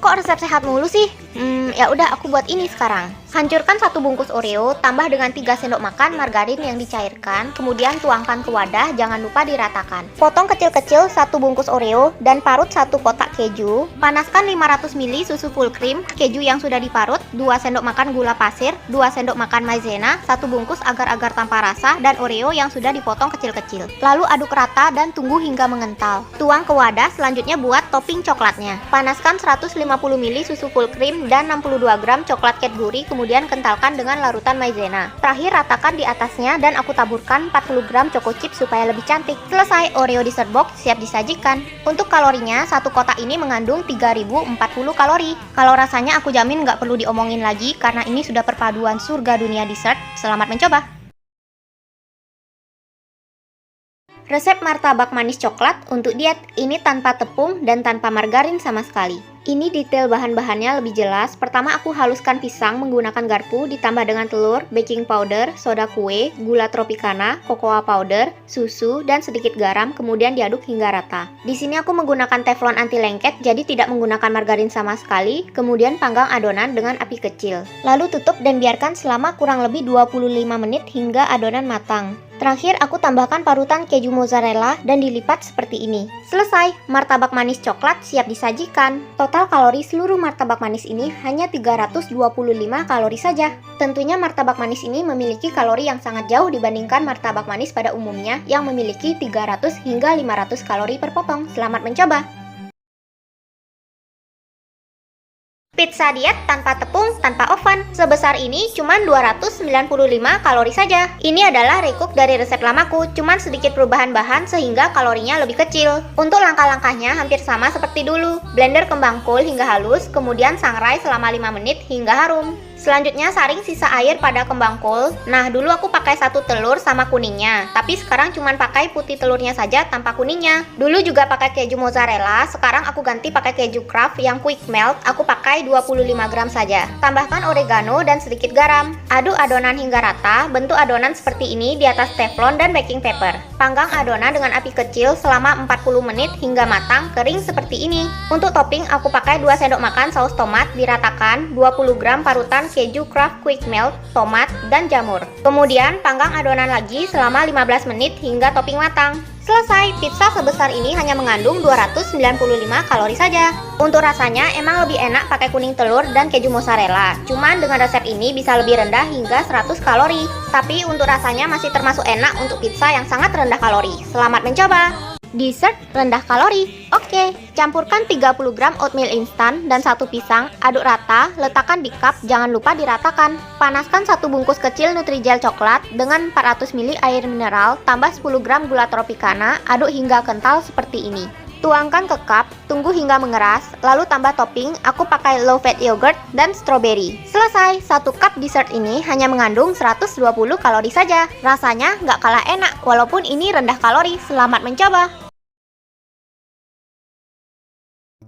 Kok resep sehat mulu sih? Ya udah aku buat ini sekarang. Hancurkan 1 bungkus Oreo, tambah dengan 3 sendok makan margarin yang dicairkan, kemudian tuangkan ke wadah, jangan lupa diratakan. Potong kecil-kecil 1 bungkus Oreo dan parut 1 kotak keju. Panaskan 500 ml susu full cream, keju yang sudah diparut, 2 sendok makan gula pasir, 2 sendok makan maizena, 1 bungkus agar-agar tanpa rasa, dan Oreo yang sudah dipotong kecil-kecil. Lalu aduk rata dan tunggu hingga mengental. Tuang ke wadah, selanjutnya buat topping coklatnya. Panaskan 150 ml susu full cream dan 62 gram coklat Cadbury, kemudian kentalkan dengan larutan maizena. Terakhir ratakan di atasnya dan aku taburkan 40 gram choco chip supaya lebih cantik. Selesai, Oreo dessert box siap disajikan. Untuk kalorinya, 1 kotak ini mengandung 3040 kalori. Kalau rasanya aku jamin nggak perlu diomongin lagi karena ini sudah perpaduan surga dunia dessert. Selamat mencoba! Resep martabak manis coklat untuk diet, ini tanpa tepung dan tanpa margarin sama sekali. Ini detail bahan-bahannya lebih jelas. Pertama aku haluskan pisang menggunakan garpu ditambah dengan telur, baking powder, soda kue, gula tropicana, cocoa powder, susu, dan sedikit garam, kemudian diaduk hingga rata. Di sini aku menggunakan teflon anti lengket, jadi tidak menggunakan margarin sama sekali. Kemudian panggang adonan dengan api kecil. Lalu tutup dan biarkan selama kurang lebih 25 menit hingga adonan matang. Terakhir aku tambahkan parutan keju mozzarella dan dilipat seperti ini. Selesai, martabak manis coklat siap disajikan. Total kalori seluruh martabak manis ini hanya 325 kalori saja. Tentunya martabak manis ini memiliki kalori yang sangat jauh dibandingkan martabak manis pada umumnya yang memiliki 300 hingga 500 kalori per potong. Selamat mencoba! Pizza diet tanpa tepung, tanpa oven. Sebesar ini cuma 295 kalori saja. Ini adalah recook dari resep lamaku, cuman sedikit perubahan bahan sehingga kalorinya lebih kecil. Untuk langkah-langkahnya hampir sama seperti dulu. Blender kembang kol hingga halus, kemudian sangrai selama 5 menit hingga harum. Selanjutnya saring sisa air pada kembang kol. Nah, dulu aku pakai 1 telur sama kuningnya, tapi sekarang cuma pakai putih telurnya saja tanpa kuningnya. Dulu juga pakai keju mozzarella, sekarang aku ganti pakai keju Kraft yang quick melt, aku pakai 25 gram saja. Tambahkan oregano dan sedikit garam. Aduk adonan hingga rata, bentuk adonan seperti ini di atas teflon dan baking paper. Panggang adonan dengan api kecil selama 40 menit hingga matang kering seperti ini. Untuk topping aku pakai 2 sendok makan saus tomat, diratakan 20 gram parutan keju Kraft quick melt, tomat, dan jamur. Kemudian panggang adonan lagi selama 15 menit hingga topping matang. Selesai, pizza sebesar ini hanya mengandung 295 kalori saja. Untuk rasanya emang lebih enak pakai kuning telur dan keju mozzarella. Cuman dengan resep ini bisa lebih rendah hingga 100 kalori. Tapi untuk rasanya masih termasuk enak untuk pizza yang sangat rendah kalori. Selamat mencoba! Dessert rendah kalori. Oke, campurkan 30 gram oatmeal instan dan 1 pisang, aduk rata, letakkan di cup, jangan lupa diratakan. Panaskan 1 bungkus kecil Nutrijel coklat dengan 400 ml air mineral, tambah 10 gram gula tropicana, aduk hingga kental seperti ini. Tuangkan ke cup, tunggu hingga mengeras, lalu tambah topping, aku pakai low fat yogurt dan strawberry. Selesai, 1 cup dessert ini hanya mengandung 120 kalori saja. Rasanya nggak kalah enak, walaupun ini rendah kalori. Selamat mencoba!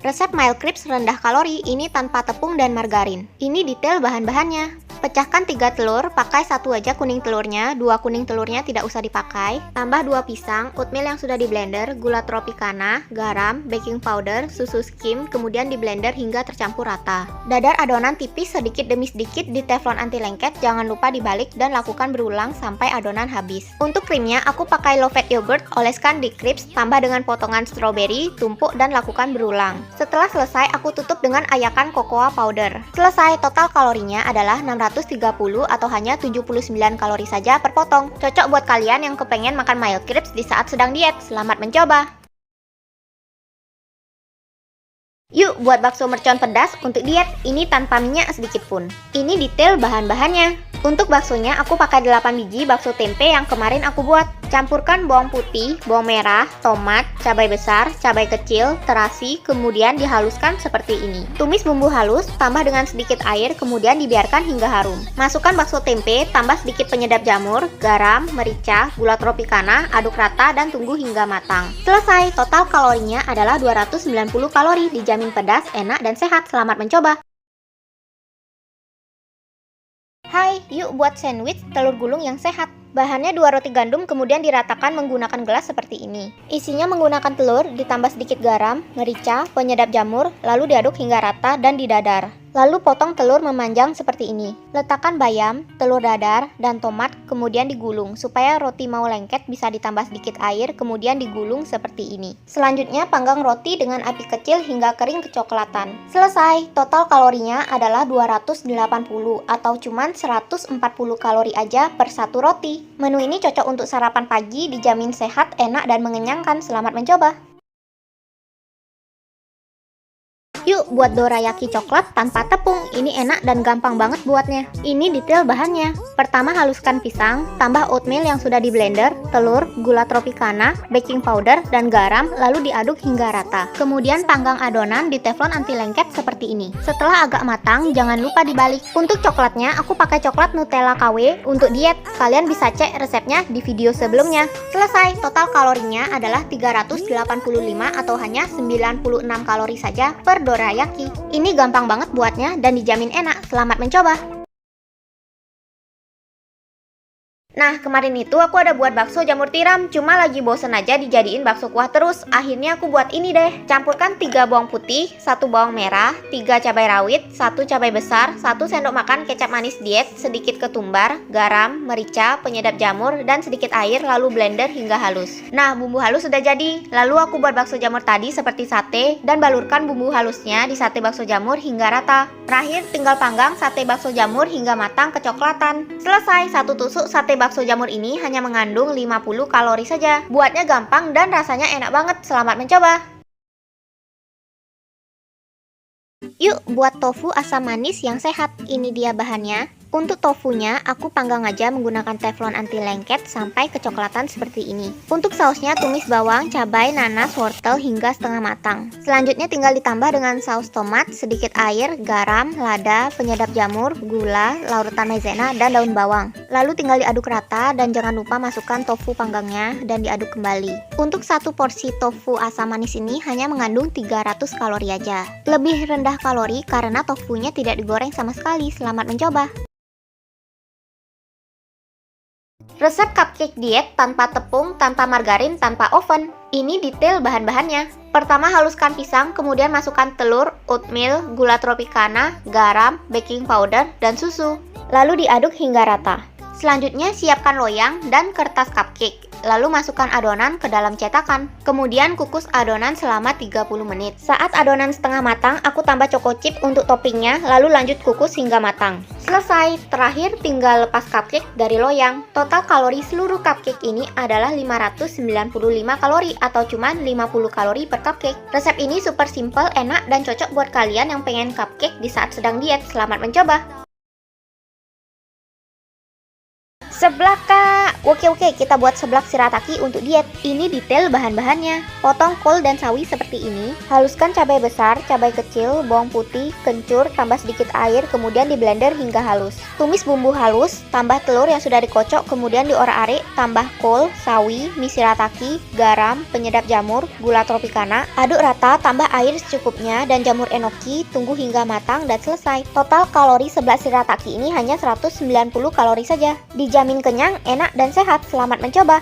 Resep Mild Crisps rendah kalori, ini tanpa tepung dan margarin. Ini detail bahan-bahannya. Pecahkan 3 telur, pakai 1 aja kuning telurnya, 2 kuning telurnya tidak usah dipakai. Tambah 2 pisang, oatmeal yang sudah di blender, gula tropicana, garam, baking powder, susu skim, kemudian di blender hingga tercampur rata. Dadar adonan tipis sedikit demi sedikit di teflon anti lengket, jangan lupa dibalik dan lakukan berulang sampai adonan habis. Untuk krimnya, aku pakai low fat yogurt, oleskan di crisps, tambah dengan potongan strawberry, tumpuk dan lakukan berulang. Setelah selesai, aku tutup dengan ayakan cocoa powder. Selesai, total kalorinya adalah 630 atau hanya 79 kalori saja per potong. Cocok buat kalian yang kepengen makan Mild Crisps di saat sedang diet. Selamat mencoba! Yuk buat bakso mercon pedas untuk diet, ini tanpa minyak sedikit pun. Ini detail bahan-bahannya. Untuk baksonya aku pakai 8 biji bakso tempe yang kemarin aku buat. Campurkan bawang putih, bawang merah, tomat, cabai besar, cabai kecil, terasi, kemudian dihaluskan seperti ini. Tumis bumbu halus, tambah dengan sedikit air, kemudian dibiarkan hingga harum. Masukkan bakso tempe, tambah sedikit penyedap jamur, garam, merica, gula tropicana, aduk rata dan tunggu hingga matang. Selesai, total kalorinya adalah 290 kalori, dijamin pedas, enak, dan sehat. Selamat mencoba! Hai, yuk buat sandwich telur gulung yang sehat. Bahannya 2 roti gandum kemudian diratakan menggunakan gelas seperti ini. Isinya menggunakan telur, ditambah sedikit garam, merica, penyedap jamur, lalu diaduk hingga rata dan didadar. Lalu potong telur memanjang seperti ini. Letakkan bayam, telur dadar, dan tomat kemudian digulung supaya roti mau lengket bisa ditambah sedikit air kemudian digulung seperti ini. Selanjutnya panggang roti dengan api kecil hingga kering kecoklatan. Selesai, total kalorinya adalah 280 atau cuman 140 kalori aja per satu roti. Menu ini cocok untuk sarapan pagi, dijamin sehat, enak, dan mengenyangkan. Selamat mencoba! Yuk buat dorayaki coklat tanpa tepung. Ini enak dan gampang banget buatnya. Ini detail bahannya. Pertama haluskan pisang, tambah oatmeal yang sudah di blender, telur, gula tropicana, baking powder, dan garam, lalu diaduk hingga rata. Kemudian panggang adonan di teflon anti lengket seperti ini. Setelah agak matang, jangan lupa dibalik. Untuk coklatnya, aku pakai coklat Nutella KW untuk diet. Kalian bisa cek resepnya di video sebelumnya. Selesai, total kalorinya adalah 385 atau hanya 96 kalori saja per dorayaki. Ini gampang banget buatnya dan dijamin enak. Selamat mencoba! Nah, kemarin itu aku ada buat bakso jamur tiram, cuma lagi bosen aja dijadiin bakso kuah terus. Akhirnya aku buat ini deh. Campurkan 3 bawang putih, 1 bawang merah, 3 cabai rawit, 1 cabai besar, 1 sendok makan kecap manis diet, sedikit ketumbar, garam, merica, penyedap jamur, dan sedikit air, lalu blender hingga halus. Nah, bumbu halus sudah jadi. Lalu aku buat bakso jamur tadi seperti sate, dan balurkan bumbu halusnya di sate bakso jamur hingga rata. Terakhir, tinggal panggang sate bakso jamur hingga matang kecoklatan. Selesai, satu tusuk sate bakso jamur ini hanya mengandung 50 kalori saja. Buatnya gampang dan rasanya enak banget. Selamat mencoba! Yuk buat tofu asam manis yang sehat. Ini dia bahannya. Untuk tofunya, aku panggang aja menggunakan teflon anti lengket sampai kecoklatan seperti ini. Untuk sausnya, tumis bawang, cabai, nanas, wortel hingga setengah matang. Selanjutnya tinggal ditambah dengan saus tomat, sedikit air, garam, lada, penyedap jamur, gula, larutan maizena, dan daun bawang. Lalu tinggal diaduk rata dan jangan lupa masukkan tofu panggangnya dan diaduk kembali. Untuk satu porsi tofu asam manis ini hanya mengandung 300 kalori aja. Lebih rendah kalori karena tofunya tidak digoreng sama sekali. Selamat mencoba! Resep cupcake diet tanpa tepung, tanpa margarin, tanpa oven. Ini detail bahan-bahannya. Pertama haluskan pisang, kemudian masukkan telur, oatmeal, gula tropicana, garam, baking powder, dan susu. Lalu diaduk hingga rata. Selanjutnya siapkan loyang dan kertas cupcake. Lalu masukkan adonan ke dalam cetakan. Kemudian kukus adonan selama 30 menit. Saat adonan setengah matang, aku tambah choco chip untuk toppingnya, lalu lanjut kukus hingga matang. Selesai, terakhir tinggal lepas cupcake dari loyang. Total kalori seluruh cupcake ini adalah 595 kalori atau cuma 50 kalori per cupcake. Resep ini super simple, enak, dan cocok buat kalian yang pengen cupcake di saat sedang diet. Selamat mencoba! Seblak kak! Oke, kita buat seblak shirataki untuk diet. Ini detail bahan-bahannya. Potong kol dan sawi seperti ini. Haluskan cabai besar, cabai kecil, bawang putih, kencur, tambah sedikit air, kemudian di blender hingga halus. Tumis bumbu halus, tambah telur yang sudah dikocok, kemudian diorak-arik, tambah kol, sawi, mie shirataki, garam, penyedap jamur, gula tropicana. Aduk rata, tambah air secukupnya, dan jamur enoki, tunggu hingga matang dan selesai. Total kalori seblak shirataki ini hanya 190 kalori saja. Dijamin kenyang, enak, dan sehat. Selamat mencoba!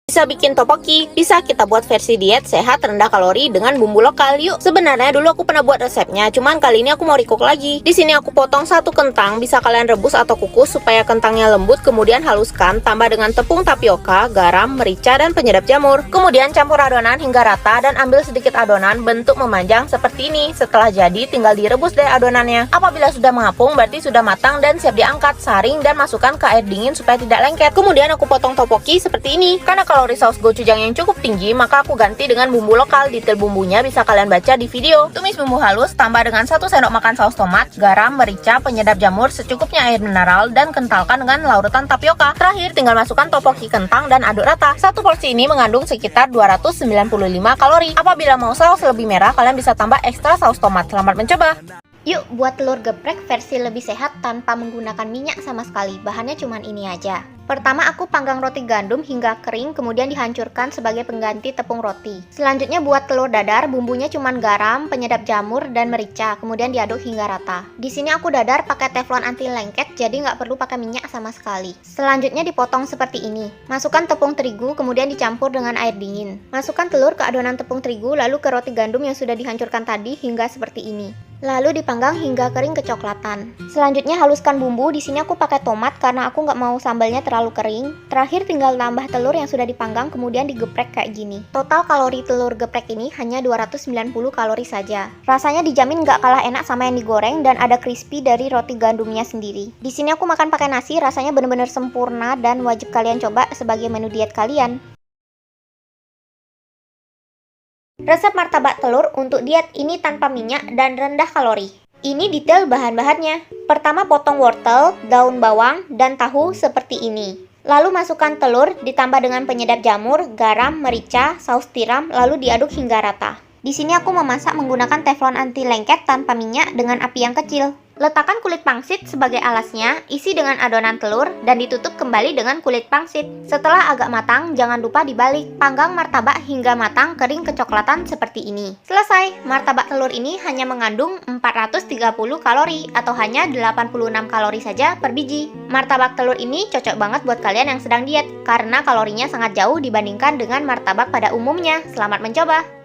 Bisa bikin topoki, bisa kita buat versi diet sehat rendah kalori dengan bumbu lokal. Yuk, sebenarnya dulu aku pernah buat resepnya, cuman kali ini aku mau recook lagi. Di sini aku potong 1 kentang, bisa kalian rebus atau kukus supaya kentangnya lembut, kemudian haluskan, tambah dengan tepung tapioka, garam, merica, dan penyedap jamur. Kemudian campur adonan hingga rata dan ambil sedikit adonan bentuk memanjang seperti ini. Setelah jadi, tinggal direbus deh adonannya. Apabila sudah mengapung, berarti sudah matang dan siap diangkat. Saring dan masukkan ke air dingin supaya tidak lengket. Kemudian aku potong topoki seperti ini. Karena kalori saus gochujang yang cukup tinggi, maka aku ganti dengan bumbu lokal. Detail bumbunya bisa kalian baca di video. Tumis bumbu halus, tambah dengan 1 sendok makan saus tomat, garam, merica, penyedap jamur, secukupnya air mineral, dan kentalkan dengan larutan tapioka. Terakhir, tinggal masukkan topoki kentang dan aduk rata. Satu porsi ini mengandung sekitar 295 kalori. Apabila mau saus lebih merah, kalian bisa tambah ekstra saus tomat. Selamat mencoba! Yuk buat telur geprek versi lebih sehat tanpa menggunakan minyak sama sekali. Bahannya cuman ini aja. Pertama aku panggang roti gandum hingga kering kemudian dihancurkan sebagai pengganti tepung roti. Selanjutnya buat telur dadar, bumbunya cuma garam, penyedap jamur, dan merica, kemudian diaduk hingga rata. Di sini aku dadar pakai teflon anti lengket jadi nggak perlu pakai minyak sama sekali. Selanjutnya dipotong seperti ini. Masukkan tepung terigu kemudian dicampur dengan air dingin. Masukkan telur ke adonan tepung terigu lalu ke roti gandum yang sudah dihancurkan tadi hingga seperti ini. Lalu dipanggang hingga kering kecoklatan. Selanjutnya haluskan bumbu. Di sini aku pakai tomat karena aku nggak mau sambalnya terlalu kering. Terakhir tinggal tambah telur yang sudah dipanggang kemudian digeprek kayak gini. Total kalori telur geprek ini hanya 290 kalori saja. Rasanya dijamin nggak kalah enak sama yang digoreng dan ada crispy dari roti gandumnya sendiri. Di sini aku makan pakai nasi, rasanya bener-bener sempurna dan wajib kalian coba sebagai menu diet kalian. Resep martabak telur untuk diet ini tanpa minyak dan rendah kalori. Ini detail bahan-bahannya. Pertama potong wortel, daun bawang, dan tahu seperti ini. Lalu masukkan telur, ditambah dengan penyedap jamur, garam, merica, saus tiram, lalu diaduk hingga rata. Di sini aku memasak menggunakan teflon anti lengket tanpa minyak dengan api yang kecil. Letakkan kulit pangsit sebagai alasnya, isi dengan adonan telur, dan ditutup kembali dengan kulit pangsit. Setelah agak matang, jangan lupa dibalik. Panggang martabak hingga matang kering kecoklatan seperti ini. Selesai, martabak telur ini hanya mengandung 430 kalori atau hanya 86 kalori saja per biji. Martabak telur ini cocok banget buat kalian yang sedang diet, karena kalorinya sangat jauh dibandingkan dengan martabak pada umumnya. Selamat mencoba!